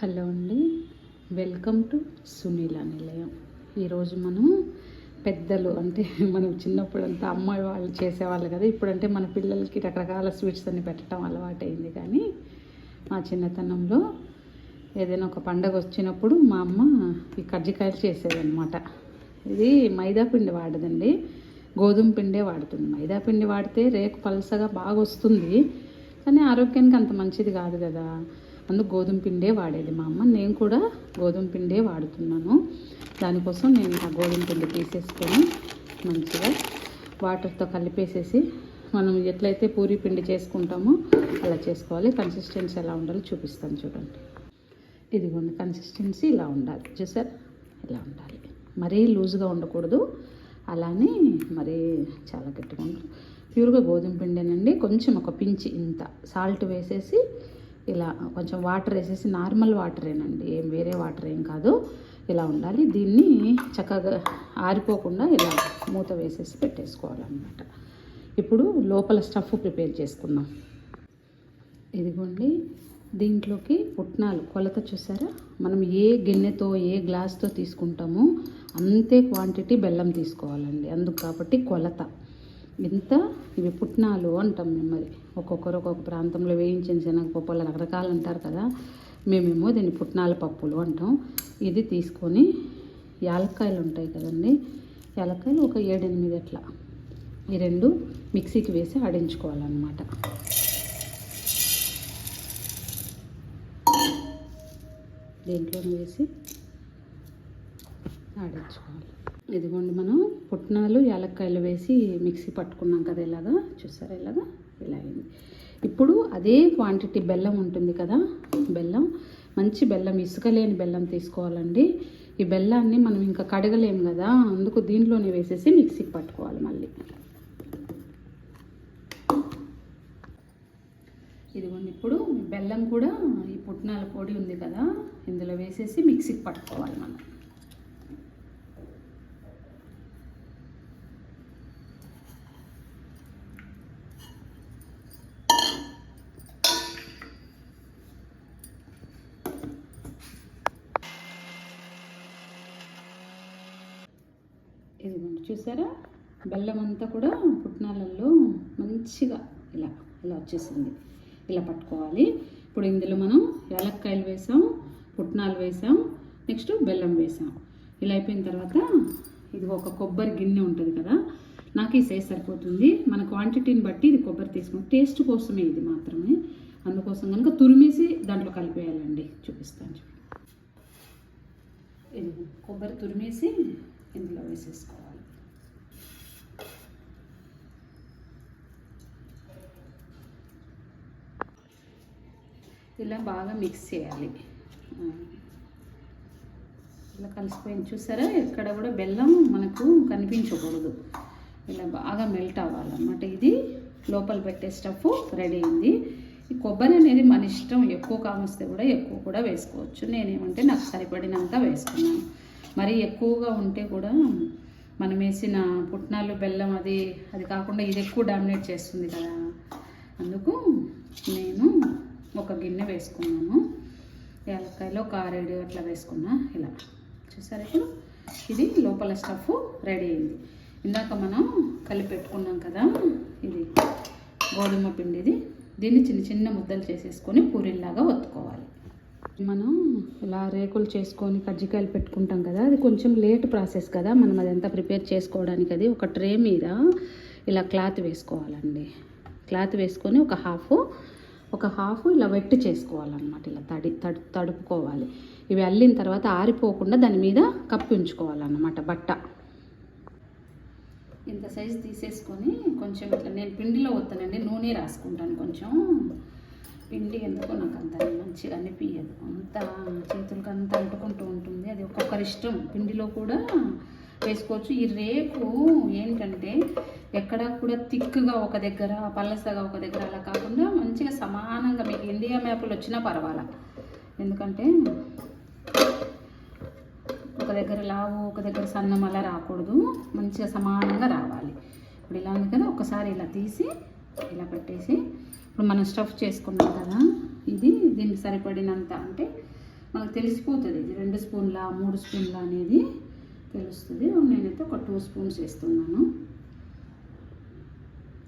Hello అండి, welcome to Sunila నిలయం. ఈరోజు మనం పెద్దలు అంటే మనం చిన్నప్పుడు అంతా అమ్మాయి వాళ్ళు చేసేవాళ్ళు కదా. ఇప్పుడంటే మన పిల్లలకి రకరకాల స్వీట్స్ అన్ని పెట్టడం అలవాటైంది. కానీ మా చిన్నతనంలో ఏదైనా ఒక పండగ వచ్చినప్పుడు మా అమ్మ ఈ కజ్జికాయలు చేసేదన్నమాట. ఇది మైదా పిండి వాడదండి, గోధుమ పిండే వాడుతుంది. మైదా పిండి వాడితే రేకు పలసగా బాగా వస్తుంది, కానీ ఆరోగ్యానికి అంత మంచిది కాదు కదా. అందుకు గోధుమ పిండే వాడేది మా అమ్మ. నేను కూడా గోధుమ పిండే వాడుతున్నాను. దానికోసం నేను ఆ గోధుమ పిండి తీసేసుకొని మంచిగా వాటర్తో కలిపేసేసి మనం ఎట్లయితే పూరీ పిండి చేసుకుంటామో అలా చేసుకోవాలి. కన్సిస్టెన్సీ ఎలా ఉండాలో చూపిస్తాను చూడండి. ఇదిగోండి, కన్సిస్టెన్సీ ఇలా ఉండాలి. చూసారు, ఇలా ఉండాలి. మరీ లూజ్గా ఉండకూడదు, అలానే మరీ చాలా గట్టిగా ఉండదు. ప్యూర్గా గోధుమ పిండేనండి. కొంచెం ఒక పించి ఇంత సాల్ట్ వేసేసి ఇలా కొంచెం వాటర్ వేసేసి, నార్మల్ వాటరేనండి, ఏం వేరే వాటర్ ఏం కాదు. ఇలా ఉండాలి. దీన్ని చక్కగా ఆరిపోకుండా ఇలా మూత వేసేసి పెట్టేసుకోవాలన్నమాట. ఇప్పుడు లోపల స్టఫ్ ప్రిపేర్ చేసుకుందాం. ఇదిగోండి, దీంట్లోకి పుట్నాలు కొలత చూసారా. మనం ఏ గిన్నెతో ఏ గ్లాస్తో తీసుకుంటామో అంతే క్వాంటిటీ బెల్లం తీసుకోవాలండి. అందుకు కాబట్టి కొలత ఇంత. ఇవి పుట్నాలు అంటాం మేము. మరి ఒక్కొక్కరు ఒక్కొక్క ప్రాంతంలో వేయించిన శనగపప్పు అలా రకరకాలు అంటారు కదా. మేమేమో దీన్ని పుట్నాల పప్పులు అంటాం. ఇది తీసుకొని యాలక్కాయలు ఉంటాయి కదండి, యాలక్కాయలు ఒక 7-8 అట్లా, ఈ రెండు మిక్సీకి వేసి ఆడించుకోవాలన్నమాట. దీంట్లో వేసి ఆడించుకోవాలి. ఇదిగోండి, మనం పుట్నాలు యాలక్కాయలు వేసి మిక్సీ పట్టుకున్నాం కదా. ఇలాగా చూసారా, ఇలాగా ఇలా అయింది. ఇప్పుడు అదే క్వాంటిటీ బెల్లం ఉంటుంది కదా, బెల్లం, మంచి బెల్లం, ఇసుక లేని బెల్లం తీసుకోవాలండి. ఈ బెల్లాన్ని మనం ఇంకా కడగలేము కదా, అందుకు దీంట్లోనే వేసేసి మిక్సీకి పట్టుకోవాలి. మళ్ళీ ఇదిగోండి, ఇప్పుడు బెల్లం కూడా ఈ పుట్నాల పొడి ఉంది కదా, ఇందులో వేసేసి మిక్సీకి పట్టుకోవాలి మనం. ఇదిగోండి, చూసారా, బెల్లం అంతా కూడా పుట్నాలలో మంచిగా ఇలా ఇలా వచ్చేసింది. ఇలా పట్టుకోవాలి. ఇప్పుడు ఇందులో మనం యాలక్కాయలు వేసాం, పుట్నాలు వేసాం, నెక్స్ట్ బెల్లం వేసాం. ఇలా అయిపోయిన తర్వాత ఇది ఒక కొబ్బరి గిన్నె ఉంటుంది కదా, నాకు ఈ సైజ్ సరిపోతుంది. మన క్వాంటిటీని బట్టి ఇది కొబ్బరి తీసుకుని టేస్ట్ కోసమే ఇది మాత్రమే. అందుకోసం కనుక తురిమేసి దాంట్లో కలిపేయాలండి. చూపిస్తాను. ఇది కొబ్బరి తురిమేసి ఇందులో వేసేసుకోవాలి. ఇలా బాగా మిక్స్ చేయాలి. ఇలా కలిసిపోయింది చూసారా. ఎక్కడ కూడా బెల్లం మనకు కనిపించకూడదు, ఇలా బాగా మెల్ట్ అవ్వాలన్నమాట. ఇది లోపల పెట్టే స్టఫ్ రెడీ అయింది. ఈ కొబ్బరి అనేది మన ఇష్టం, ఎక్కువ కావస్తే కూడా ఎక్కువ కూడా వేసుకోవచ్చు. నేనేమంటే నాకు సరిపడినంత వేసుకున్నాను. మరి ఎక్కువగా ఉంటే కూడా మనం వేసిన పుట్నాలు బెల్లం అది కాకుండా ఇది ఎక్కువ డామినేట్ చేస్తుంది కదా. అందుకు నేను ఒక గిన్నె వేసుకున్నాను. యాలక్కాయలు ఒక 6-7 అట్లా వేసుకున్నా. ఇలా చూసారా, ఇప్పుడు ఇది లోపల స్టఫ్ రెడీ అయింది. ఇందాక మనం కలిపి పెట్టుకున్నాం కదా, ఇది గోధుమ పిండిది. దీన్ని చిన్న చిన్న ముద్దలు చేసేసుకొని పూరీలాగా ఒత్తుకోవాలి. మనం ఇలా రేకులు చేసుకొని కజ్జికాయలు పెట్టుకుంటాం కదా, అది కొంచెం లేట్ ప్రాసెస్ కదా. మనం అదంతా ప్రిపేర్ చేసుకోవడానికి అది ఒక ట్రే మీద ఇలా క్లాత్ వేసుకోవాలండి. క్లాత్ వేసుకొని ఒక హాఫ్ ఇలా వెట్టి చేసుకోవాలన్నమాట. ఇలా తడుపుకోవాలి. ఇవి అల్లిన తర్వాత ఆరిపోకుండా దాని మీద కప్పి ఉంచుకోవాలన్నమాట బట్ట. ఇంత సైజు తీసేసుకొని కొంచెం ఇట్లా, నేను పిండిలో వస్తానండి, నూనె రాసుకుంటాను. కొంచెం పిండి ఎందుకో నాకు అంత మంచిగా అనిపించదు, అంత చేతులకు అంత అంటుకుంటూ ఉంటుంది. అది ఒక్కొక్కరి ఇష్టం. పిండిలో కూడా వేసుకోవచ్చు. ఈ రేకు ఏంటంటే ఎక్కడ కూడా తిక్కుగా ఒక దగ్గర, పలసగా ఒక దగ్గర అలా కాకుండా మంచిగా సమానంగా, మీకు ఇండియా మ్యాప్లు వచ్చినా పర్వాలా. ఎందుకంటే ఒక దగ్గర లావు ఒక దగ్గర సన్నం అలా రాకూడదు, మంచిగా సమానంగా రావాలి. ఇప్పుడు ఇలా ఉంది కదా, ఒకసారి ఇలా తీసి ఇలా పెట్టేసి ఇప్పుడు మనం స్టఫ్ చేసుకున్నాం కదా, ఇది దీనికి సరిపడినంత అంటే మనకు తెలిసిపోతుంది ఇది 2 స్పూన్ల 3 స్పూన్ల అనేది తెలుస్తుంది. నేనైతే ఒక 2 స్పూన్స్ వేస్తున్నాను.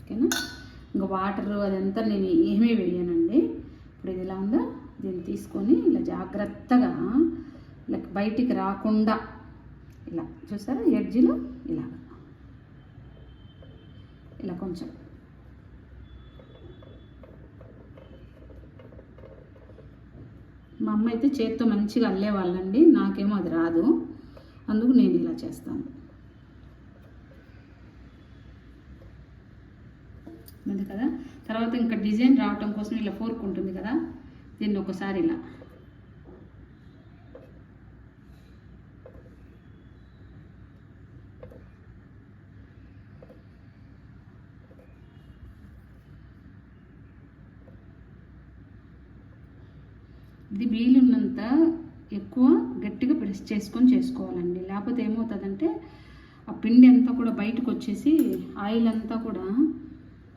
ఓకేనా, ఇంకా వాటర్ అదంతా నేను ఏమీ వేయనండి. ఇప్పుడు ఇది ఇలా ఉందా, దీన్ని తీసుకొని ఇలా జాగ్రత్తగా ఇలా బయటికి రాకుండా ఇలా చూసారా ఎడ్జిలో ఇలా ఇలా కొంచెం మా అమ్మ అయితే చేత్తో మంచిగా అల్లేవాళ్ళండి, నాకేమో అది రాదు, అందుకు నేను ఇలా చేస్తాను. ఉంది కదా, తర్వాత ఇంకా డిజైన్ రావటం కోసం ఇలా ఫోర్క్ ఉంటుంది కదా, దీన్ని ఒకసారి ఇలా ఇది వీలున్నంత ఎక్కువ గట్టిగా ప్రెస్ చేసుకొని చేసుకోవాలండి. లేకపోతే ఏమవుతుందంటే ఆ పిండి అంతా కూడా బయటకు వచ్చేసి ఆయిల్ అంతా కూడా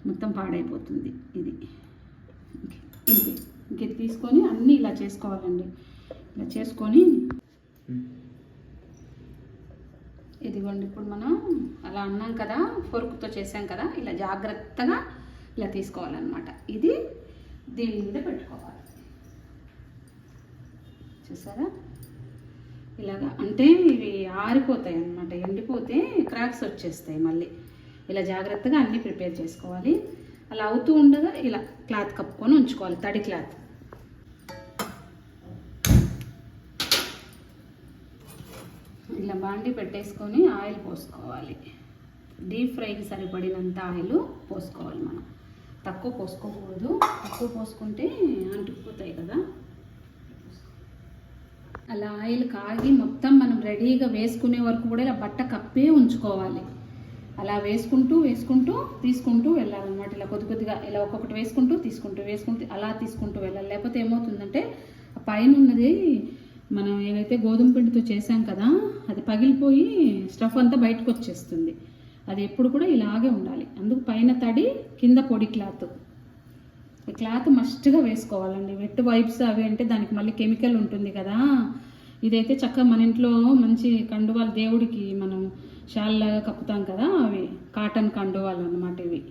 మొత్తం పాడైపోతుంది. ఇది ఇంకే తీసుకొని అన్నీ ఇలా చేసుకోవాలండి. ఇలా చేసుకొని ఇదిగోండి, ఇప్పుడు మనం అలా అన్నాం కదా, ఫోర్క్తో చేసాం కదా, ఇలా జాగ్రత్తగా ఇలా తీసుకోవాలన్నమాట. ఇది దీని మీద పెట్టుకోవాలి. చూసారా ఇలాగా, అంటే ఇవి ఆరిపోతాయి అన్నమాట, ఎండిపోతే క్రాక్స్ వచ్చేస్తాయి మళ్ళీ. ఇలా జాగ్రత్తగా అన్నీ ప్రిపేర్ చేసుకోవాలి. అలా అవుతూ ఉండగా ఇలా క్లాత్ కప్పుకొని ఉంచుకోవాలి, తడి క్లాత్. ఇలా బాండి పెట్టేసుకొని ఆయిల్ పోసుకోవాలి. డీప్ ఫ్రైకి సరిపడినంత ఆయిల్ పోసుకోవాలి. మనం తక్కువ పోసుకోకూడదు, తక్కువ పోసుకుంటే అంటుకుపోతాయి కదా. అలా ఆయిల్ కాగి మొత్తం మనం రెడీగా వేసుకునే వరకు కూడా ఇలా బట్ట కప్పే ఉంచుకోవాలి. అలా వేసుకుంటూ తీసుకుంటూ వెళ్ళాలన్నమాట. ఇలా కొద్దిగా ఇలా ఒక్కొక్కటి వేసుకుంటూ అలా తీసుకుంటూ వెళ్ళాలి. లేకపోతే ఏమవుతుందంటే ఆ పైన ఉన్నది మనం ఏదైతే గోధుమ పిండితో చేసాం కదా, అది పగిలిపోయి స్టఫ్ అంతా బయటకు వచ్చేస్తుంది. అది ఎప్పుడు కూడా ఇలాగే ఉండాలి. అందుకు పైన తడి, కింద పొడి క్లాత్. ఈ క్లాత్ మస్ట్గా వేసుకోవాలండి. వెట్ వైప్స్ అవి అంటే దానికి మళ్ళీ కెమికల్ ఉంటుంది కదా. ఇదైతే చక్కగా మన ఇంట్లో మంచి కండువాలు, దేవుడికి మనం షాల్లాగా కప్పుతాం కదా, అవి కాటన్ కండువాలు అన్నమాట ఇవి.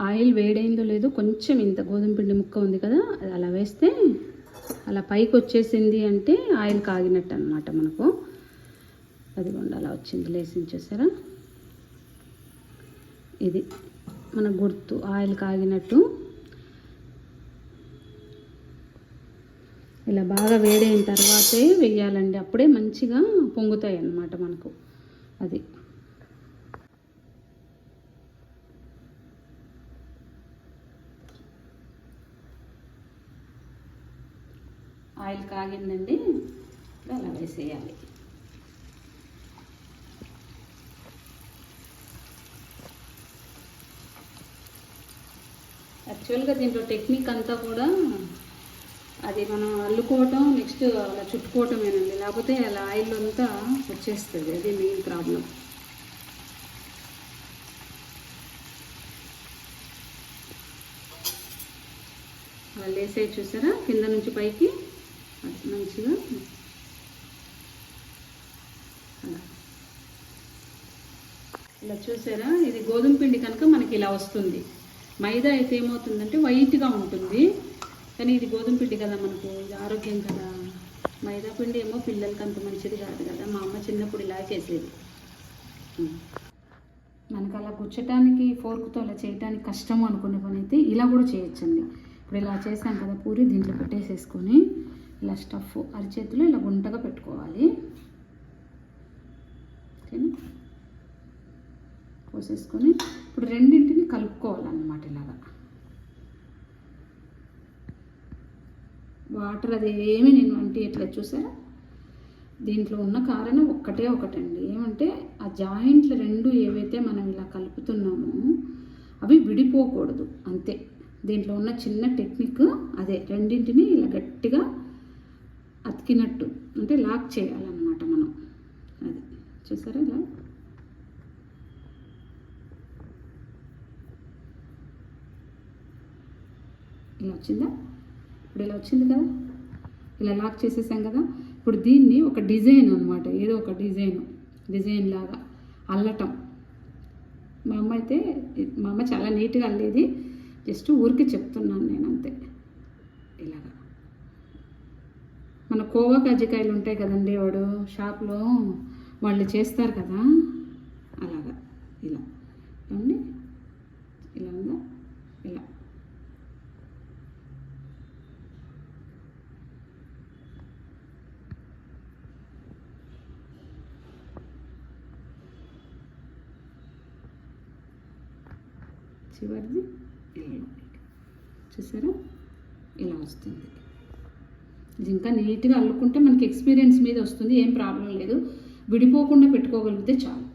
ఆయిల్ వేడైందో లేదో కొంచెం ఇంత గోధుమ పిండి ముక్క ఉంది కదా, అది అలా వేస్తే అలా పైకి వచ్చేసింది అంటే ఆయిల్ కాగినట్టు అనమాట మనకు. అదిగోండి అలా వచ్చింది, లేసించేసారా. ఇది మన గుర్తు, ఆయిల్ కాగినట్టు. ఇలా బాగా వేడైన తర్వాతే వేయాలండి, అప్పుడే మంచిగా పొంగుతాయి అన్నమాట మనకు. అది ఆయిల్ కాగిందండి, అలా వేసేయాలి. యాక్చువల్గా దీంట్లో టెక్నిక్ అంతా కూడా అది మనం అల్లుకోవటం, నెక్స్ట్ అలా చుట్టుకోవటమేనండి. లేకపోతే అలా ఆయిల్ అంతా వచ్చేస్తుంది, అది మెయిన్ ప్రాబ్లం. అలా లేసే చూసారా, కింద నుంచి పైకి మంచిగా అలా ఇలా చూసారా. ఇది గోధుమ పిండి కనుక మనకి ఇలా వస్తుంది. మైదా అయితే ఏమవుతుందంటే వైట్గా ఉంటుంది, కానీ ఇది గోధుమ పిండి కదా, మనకు ఇది ఆరోగ్యం కదా. మైదా పిండి ఏమో పిల్లలకి అంత మంచిది కాదు కదా. మా అమ్మ చిన్నప్పుడు ఇలా చేసేది. మనకు అలా గుచ్చటానికి ఫోర్క్తో అలా చేయడానికి కష్టం అనుకునే పని అయితే ఇలా కూడా చేయొచ్చండి. ఇప్పుడు ఇలా చేసాం కదా పూరి, దీంట్లో పెట్టేసేసుకొని ఇలా స్టఫ్ అరిచేతిలో ఇలా గుంటగా పెట్టుకోవాలి. ఓకేనా, పోసేసుకొని ఇప్పుడు రెండింటిని కలుపుకోవాలన్నమాట. ఇలాగా వాటర్ అది ఏమి నేను అంటే ఇట్లా చూసారా. దీంట్లో ఉన్న కారణం ఒకటండి, ఏమంటే ఆ జాయింట్లు రెండు ఏవైతే మనం ఇలా కలుపుతున్నామో అవి విడిపోకూడదు, అంతే. దీంట్లో ఉన్న చిన్న టెక్నిక్ అదే, రెండింటిని ఇలా గట్టిగా అతికినట్టు అంటే లాక్ చేయాలన్నమాట మనం. అది చూసారా, ఇలా వచ్చిందా. ఇప్పుడు ఇలా వచ్చింది కదా, ఇలా లాక్ చేసేసాం కదా. ఇప్పుడు దీన్ని ఒక డిజైన్ అనమాట, ఏదో ఒక డిజైన్ లాగా అల్లటం. మా అమ్మ చాలా నీట్గా అల్లేది, జస్ట్ ఊరికి చెప్తున్నాను నేను అంతే. ఇలాగా మన కోవా కజ్జికాయలు ఉంటాయి కదండి, వాడు షాప్లో వాళ్ళు చేస్తారు కదా, అలాగా ఇలా అండి. ఇలా ఉందా, ఇలా చివరిది ఇలా చూసారా, ఇలా వస్తుంది. ఇది ఇంకా నీట్గా అల్లుకుంటే మనకి ఎక్స్పీరియన్స్ మీద వస్తుంది, ఏం ప్రాబ్లం లేదు. విడిపోకుండా పెట్టుకోగలిగితే చాలు.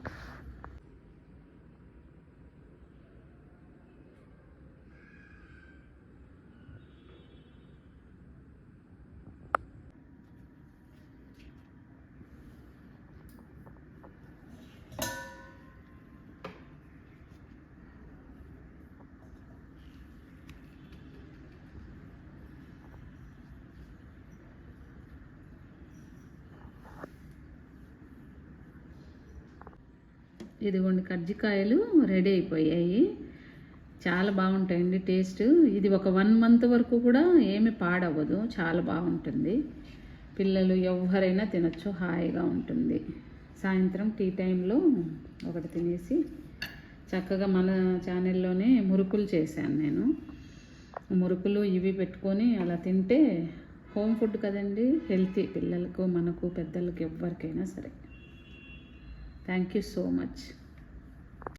ఇదిగోండి కజ్జికాయలు రెడీ అయిపోయాయి. చాలా బాగుంటాయండి టేస్ట్. ఇది ఒక 1 మంత్ వరకు కూడా ఏమి పాడవ్వదు, చాలా బాగుంటుంది. పిల్లలు ఎవరైనా తినొచ్చు, హాయిగా ఉంటుంది. సాయంత్రం టీ టైంలో ఒకటి తినేసి చక్కగా మన ఛానల్లోనే మురుకులు చేశాను నేను. మురుకులు ఇవి పెట్టుకొని అలా తింటే హోమ్ ఫుడ్ కదండి, హెల్తీ. పిల్లలకు, మనకు, పెద్దలకు, ఎవరికైనా సరే. Thank you so much.